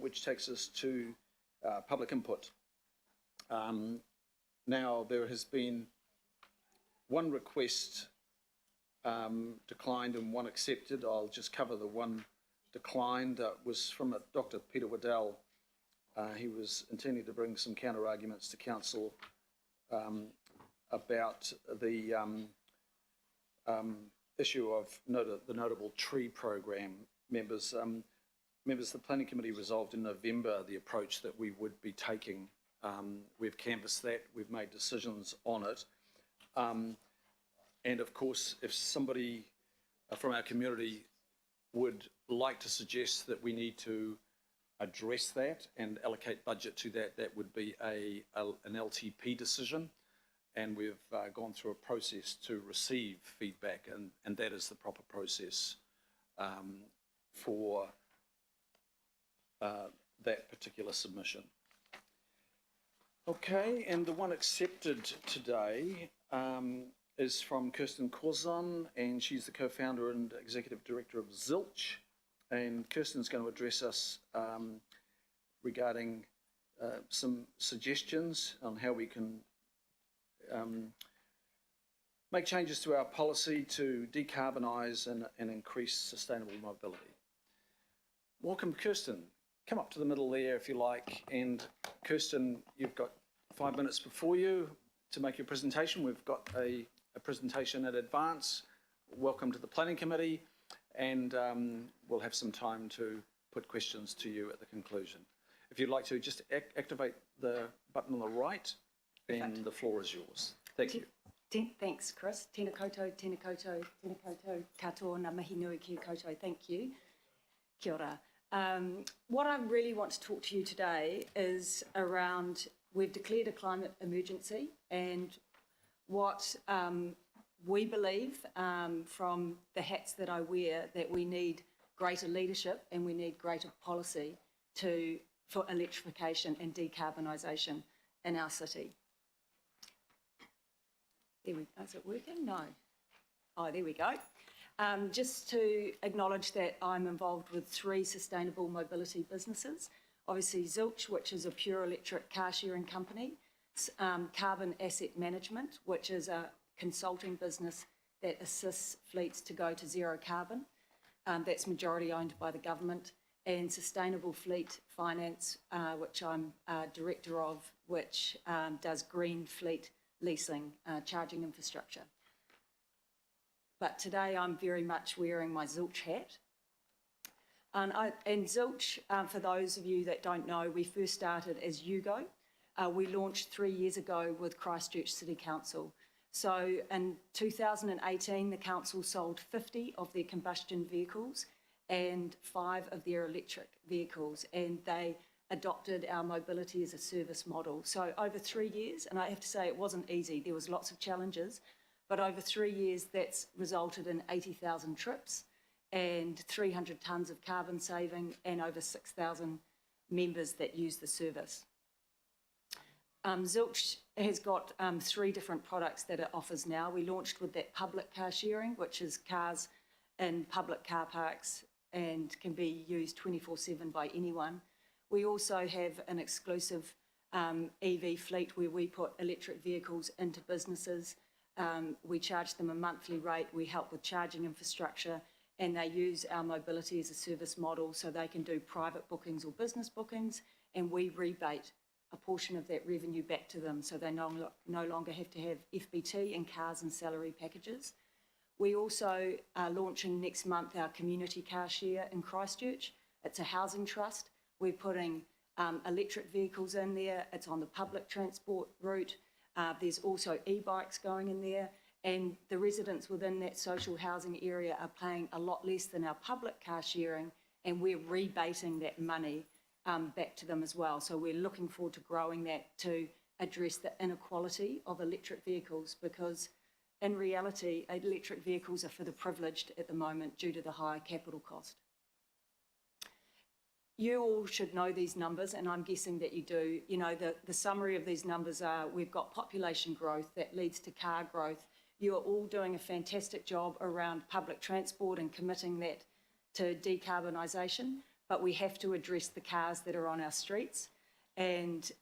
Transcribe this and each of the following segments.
which takes us to public input. Now, there has been one request declined and one accepted. I'll just cover the one declined. It was from Dr. Peter Waddell. He was intending to bring some counter-arguments to Council about the issue of the Notable Tree Program. Members, the Planning Committee resolved in November the approach that we would be taking. We've canvassed that, we've made decisions on it. And of course, if somebody from our community would like to suggest that we need to address that and allocate budget to that, that would be an LTP decision. And we've gone through a process to receive feedback, and that is the proper process for that particular submission. Okay, and the one accepted today is from Kirsten Corzon, and she's the co-founder and executive director of Zilch. And Kirsten's going to address us regarding some suggestions on how we can make changes to our policy to decarbonise and increase sustainable mobility. Welcome, Kirsten. Come up to the middle there if you like. And Kirsten, you've got 5 minutes before you to make your presentation. We've got a presentation in advance. Welcome to the Planning Committee, and we'll have some time to put questions to you at the conclusion. If you'd like to, just activate the button on the right, and the floor is yours. Thank you. Thanks, Chris. Tēnā koutou, tēnā koutou, tēnā koutou, katoa, ngā mihi nui ki koutou. Thank you. Kia ora. What I really want to talk to you today is around, we've declared a climate emergency, and what we believe from the hats that I wear, that we need greater leadership and we need greater policy for electrification and decarbonisation in our city. There we go. Is it working? No. Oh, there we go. Just to acknowledge that I'm involved with 3 sustainable mobility businesses. Obviously Zilch, which is a pure electric car sharing company. Carbon Asset Management, which is a consulting business that assists fleets to go to zero carbon. That's majority owned by the government. And Sustainable Fleet Finance, which I'm director of, which does green fleet leasing, charging infrastructure. But today I'm very much wearing my Zilch hat. And Zilch, for those of you that don't know, we first started as UGO. We launched 3 years ago with Christchurch City Council. So in 2018, the council sold 50 of their combustion vehicles and 5 of their electric vehicles, and they adopted our mobility as a service model. So over 3 years, and I have to say it wasn't easy, there was lots of challenges, but over 3 years that's resulted in 80,000 trips and 300 tonnes of carbon saving and over 6,000 members that use the service. Zilch has got 3 different products that it offers now. We launched with that public car sharing, which is cars in public car parks and can be used 24/7 by anyone. We also have an exclusive EV fleet where we put electric vehicles into businesses. We charge them a monthly rate, we help with charging infrastructure, and they use our mobility as a service model so they can do private bookings or business bookings, and we rebate a portion of that revenue back to them so they no longer have to have FBT in cars and salary packages. We also are launching next month our community car share in Christchurch. It's a housing trust. We're putting electric vehicles in there. It's on the public transport route. There's also e-bikes going in there, and the residents within that social housing area are paying a lot less than our public car sharing, and we're rebating that money back to them as well. So we're looking forward to growing that to address the inequality of electric vehicles, because in reality, electric vehicles are for the privileged at the moment due to the high capital cost. You all should know these numbers, and I'm guessing that you do. You know, the summary of these numbers are we've got population growth that leads to car growth. You are all doing a fantastic job around public transport and committing that to decarbonisation, but we have to address the cars that are on our streets, and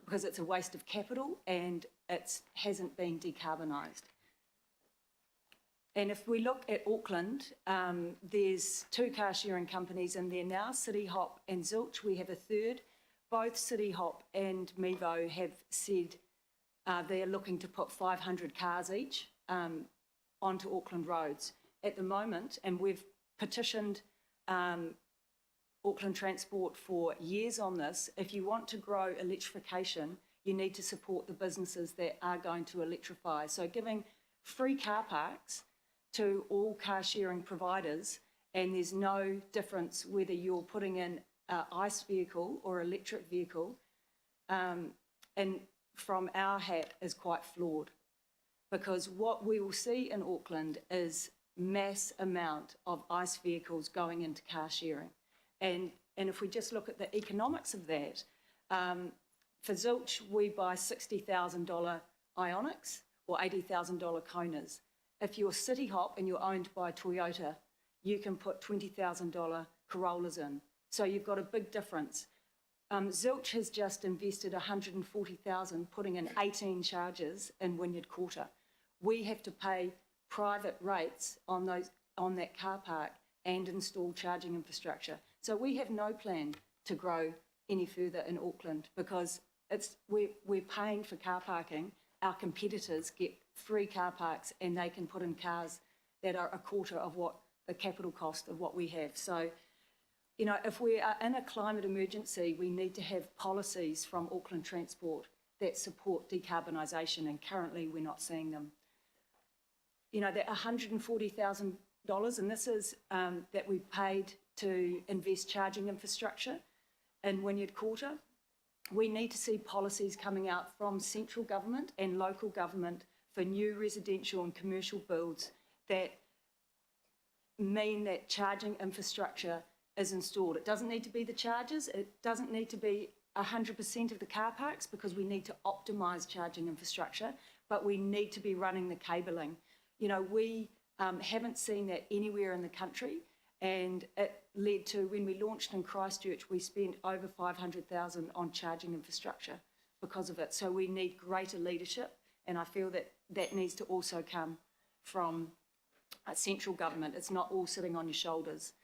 because it's a waste of capital and it hasn't been decarbonised. And if we look at Auckland, there's 2 car sharing companies in there now, City Hop and Zilch. We have a third. Both City Hop and Mevo have said they're looking to put 500 cars each onto Auckland roads at the moment, and we've petitioned Auckland Transport for years on this. If you want to grow electrification, you need to support the businesses that are going to electrify. So giving free car parks to all car sharing providers, and there's no difference whether you're putting in an ICE vehicle or electric vehicle, and from our hat is quite flawed, because what we will see in Auckland is mass amount of ICE vehicles going into car sharing. And if we just look at the economics of that, for Zilch, we buy $60,000 Ionics or $80,000 Konas. If you're City Hop and you're owned by Toyota, you can put $20,000 Corollas in. So you've got a big difference. Zilch has just invested $140,000 putting in 18 chargers in Wynyard Quarter. We have to pay private rates on that car park and install charging infrastructure. So we have no plan to grow any further in Auckland, because we're paying for car parking. Our competitors get free car parks and they can put in cars that are a quarter of what the capital cost of what we have. So, you know, if we are in a climate emergency, we need to have policies from Auckland Transport that support decarbonisation, and currently we're not seeing them. You know, that $140,000, and this is that we paid to invest charging infrastructure in Wynyard Quarter. We need to see policies coming out from central government and local government for new residential and commercial builds that mean that charging infrastructure is installed. It doesn't need to be the chargers, it doesn't need to be 100% of the car parks, because we need to optimise charging infrastructure, but we need to be running the cabling. You know, we haven't seen that anywhere in the country, and it led to, when we launched in Christchurch, we spent over $500,000 on charging infrastructure because of it. So we need greater leadership, and I feel that that needs to also come from central government. It's not all sitting on your shoulders.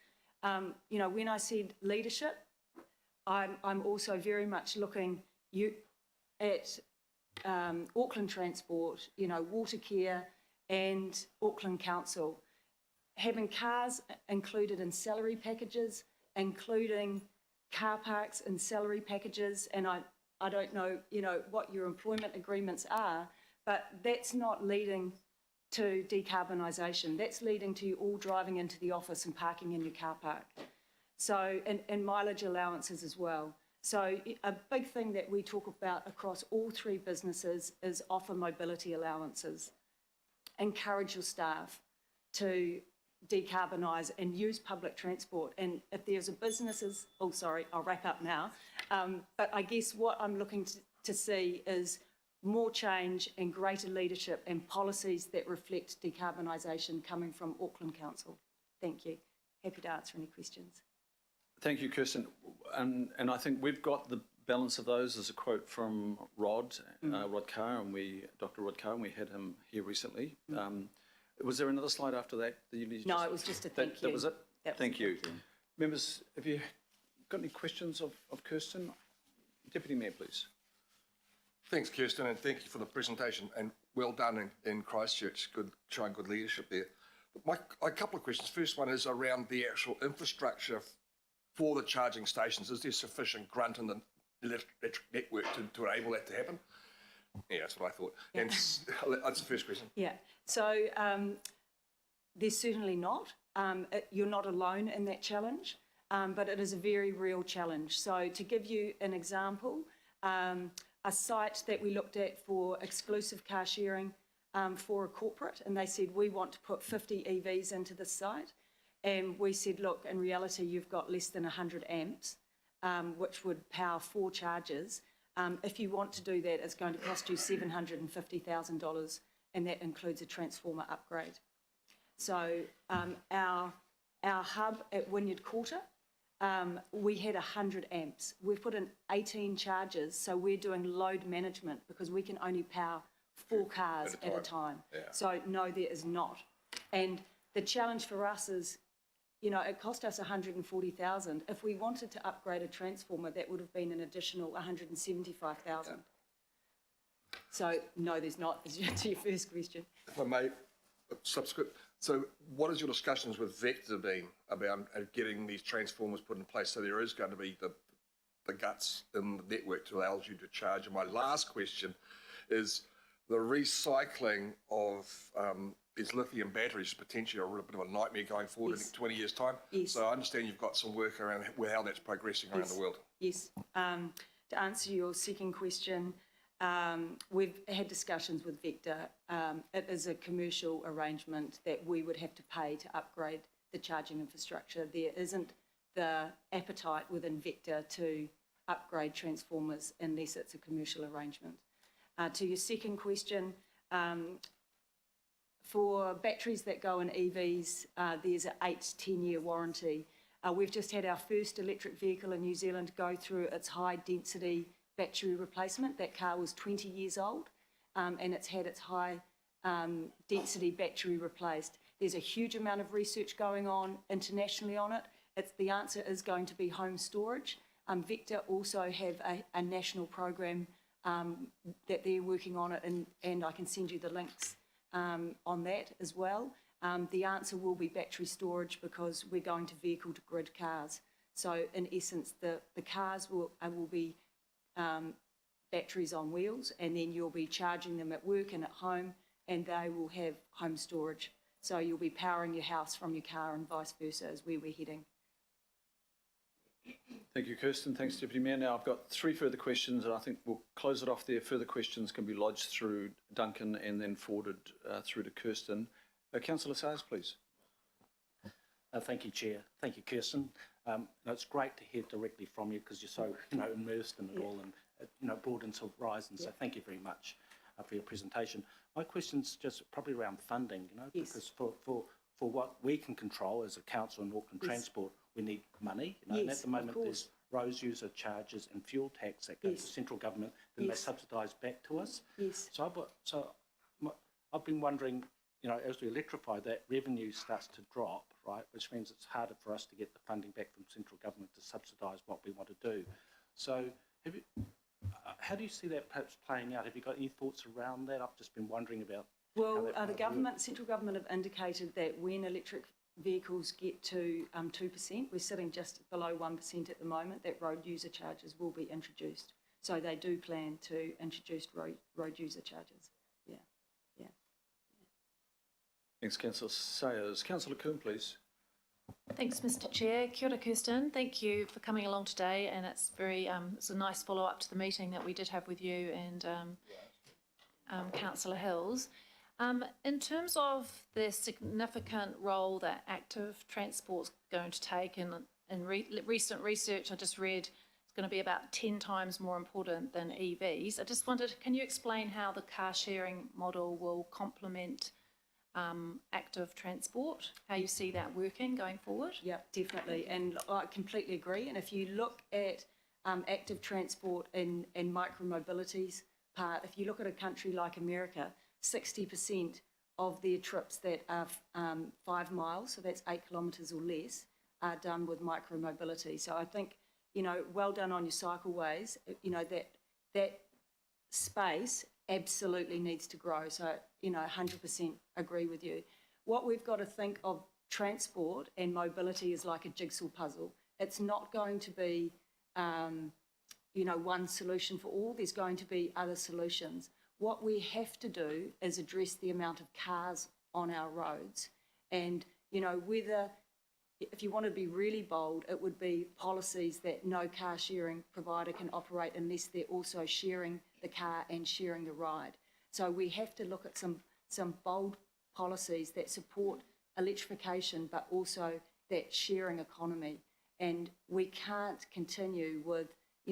You know, when I said leadership, I'm also very much looking at Auckland Transport, you know, Watercare and Auckland Council, having cars included in salary packages, including car parks and salary packages. And I don't know, you know, what your employment agreements are, but that's not leading to decarbonisation. That's leading to you all driving into the office and parking in your car park. So, and mileage allowances as well. So a big thing that we talk about across all 3 businesses is offer mobility allowances. Encourage your staff to decarbonise and use public transport. And if there's a businesses, oh sorry, I'll wrap up now. But I guess what I'm looking to see is more change and greater leadership and policies that reflect decarbonisation coming from Auckland Council. Thank you. Happy to answer any questions. Thank you, Kirsten. And I think we've got the balance of those as a quote from Rod Carr, and Dr. Rod Carr, and we had him here recently. Was there another slide after that you needed? No, it was just a thank you. That was it? Thank you. Thank you. Members, have you got any questions of Kirsten? Deputy Mayor, please. Thanks, Kirsten, and thank you for the presentation, and well done in Christchurch. Showing good leadership there. But a couple of questions. First one is around the actual infrastructure for the charging stations. Is there sufficient grunt in the electric network to enable that to happen? Yeah, that's what I thought. Yeah. And that's the first question. Yeah, so there's certainly not. You're not alone in that challenge, but it is a very real challenge. So to give you an example, a site that we looked at for exclusive car sharing for a corporate, and they said, we want to put 50 EVs into this site. And we said, look, in reality, you've got less than 100 amps, which would power 4 chargers. If you want to do that, it's going to cost you $750,000, and that includes a transformer upgrade. So our hub at Wynyard Quarter we had 100 amps. We've put in 18 chargers, so we're doing load management because we can only power 4 cars at a time. Yeah. So no, there is not. And the challenge for us is, you know, it cost us 140,000. If we wanted to upgrade a transformer, that would have been an additional 175,000. So no, there's not, to your first question. If I may, subsequent, so what has your discussions with Vector been about getting these transformers put in place? So there is going to be the guts in the network to allow you to charge. And my last question is the recycling of these lithium batteries, potentially a little bit of a nightmare going forward in 20 years' time. Yes. So I understand you've got some work around how that's progressing around the world. Yes. To answer your second question, we've had discussions with Vector. It is a commercial arrangement that we would have to pay to upgrade the charging infrastructure. There isn't the appetite within Vector to upgrade transformers unless it's a commercial arrangement. To your second question, for batteries that go in EVs, there's an 8 to 10 year warranty. We've just had our first electric vehicle in New Zealand go through its high density battery replacement. That car was 20 years old and it's had its high density battery replaced. There's a huge amount of research going on internationally on it. The answer is going to be home storage. Vector also have a national program that they're working on it, and I can send you the links on that as well. The answer will be battery storage because we're going to vehicle to grid cars. So in essence, the cars will be batteries on wheels, and then you'll be charging them at work and at home, and they will have home storage. So you'll be powering your house from your car and vice versa is where we're heading. Thank you, Kirsten. Thanks, Deputy Mayor. Now I've got 3 further questions, and I think we'll close it off there. Further questions can be lodged through Duncan and then forwarded through to Kirsten. Councillor Sayers, please. Thank you, Chair. Thank you, Kirsten. It's great to hear directly from you because you're so, immersed in it all and, broadens horizons. So thank you very much for your presentation. My question's just probably around funding, because for what we can control as a council in Auckland Transport, we need money, and at the moment there's road user charges and fuel tax that go to central government, then they subsidise back to us. Yes. So I've been wondering, as we electrify, that revenue starts to drop, right, which means it's harder for us to get the funding back from central government to subsidise what we want to do. So how do you see that perhaps playing out? Have you got any thoughts around that? I've just been wondering about. Well, central government have indicated that when electric vehicles get to 2%, we're sitting just below 1% at the moment, that road user charges will be introduced. So they do plan to introduce road user charges. Yeah. Thanks, Councillor Sayers. Councillor Coombe, please. Thanks, Mr. Chair. Kia ora, Kirsten. Thank you for coming along today, and it's it's a nice follow-up to the meeting that we did have with you and Councillor Hills. In terms of the significant role that active transport's going to take, in recent research I just read, it's going to be about 10 times more important than EVs. I just wondered, can you explain how the car sharing model will complement active transport, how you see that working going forward? Yeah, definitely, and I completely agree. And if you look at active transport and micro-mobility's part, if you look at a country like America, 60% of their trips that are 5 miles, so that's 8 kilometres or less, are done with micro-mobility. So I think, well done on your cycleways, that space absolutely needs to grow. So, 100% agree with you. What we've got to think of transport and mobility is like a jigsaw puzzle. It's not going to be, one solution for all. There's going to be other solutions. What we have to do is address the amount of cars on our roads. And, whether, if you want to be really bold, it would be policies that no car sharing provider can operate unless they're also sharing the car and sharing the ride. So we have to look at some bold policies that support electrification, but also that sharing economy. And we can't continue with,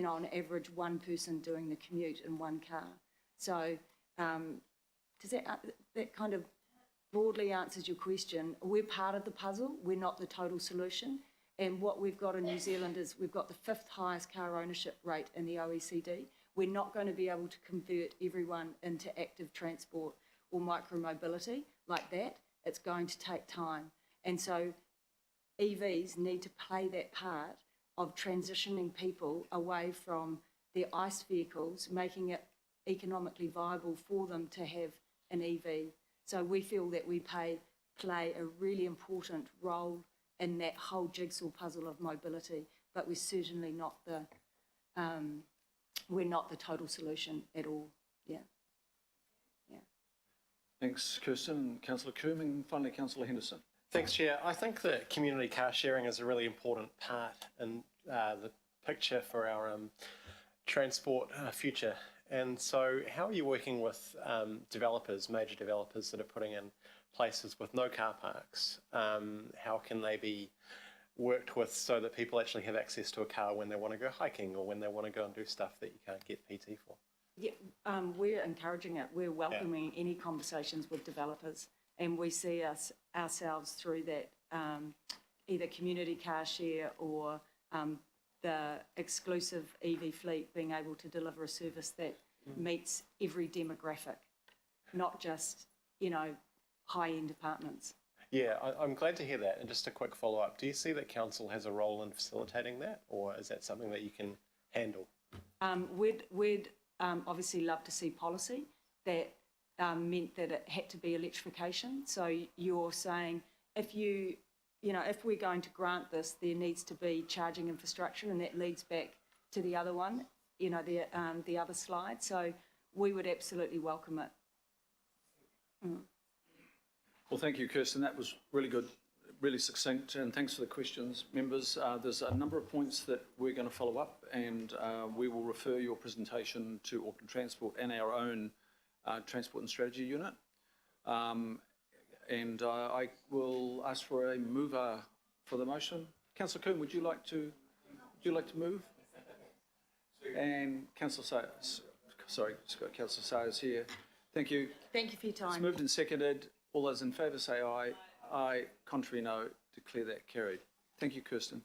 on average, one person doing the commute in one car. So does that kind of broadly answers your question? We're part of the puzzle. We're not the total solution. And what we've got in New Zealand is we've got the 5th highest car ownership rate in the OECD. We're not going to be able to convert everyone into active transport or micro-mobility like that. It's going to take time. And so EVs need to play that part of transitioning people away from their ICE vehicles, making it economically viable for them to have an EV. So we feel that we play a really important role in that whole jigsaw puzzle of mobility, but we're certainly not the total solution at all. Yeah. Thanks, Kirsten. Councillor Coombe, and finally Councillor Henderson. Thanks, Chair. I think that community car sharing is a really important part in the picture for our transport future. And so how are you working with developers, major developers that are putting in places with no car parks? How can they be worked with so that people actually have access to a car when they want to go hiking or when they want to go and do stuff that you can't get PT for? Yeah, we're encouraging it. We're welcoming any conversations with developers, and we see ourselves through that either community car share or the exclusive EV fleet being able to deliver a service that meets every demographic, not just, high-end apartments. Yeah, I'm glad to hear that. And just a quick follow-up, do you see that council has a role in facilitating that, or is that something that you can handle? We'd obviously love to see policy that meant that it had to be electrification. So you're saying if we're going to grant this, there needs to be charging infrastructure, and that leads back to the other one, the other slide. So we would absolutely welcome it. Well, thank you, Kirsten. That was really good, really succinct, and thanks for the questions, members. There's a number of points that we're going to follow up, and we will refer your presentation to Auckland Transport and our own Transport and Strategy Unit. And I will ask for a mover for the motion. Councillor Coombe, would you like to move? And Councillor Sayers, Councillor Sayers here. Thank you. Thank you for your time. It's moved and seconded. All those in favour say aye. Aye. Contrary, no. Declare that carried. Thank you, Kirsten.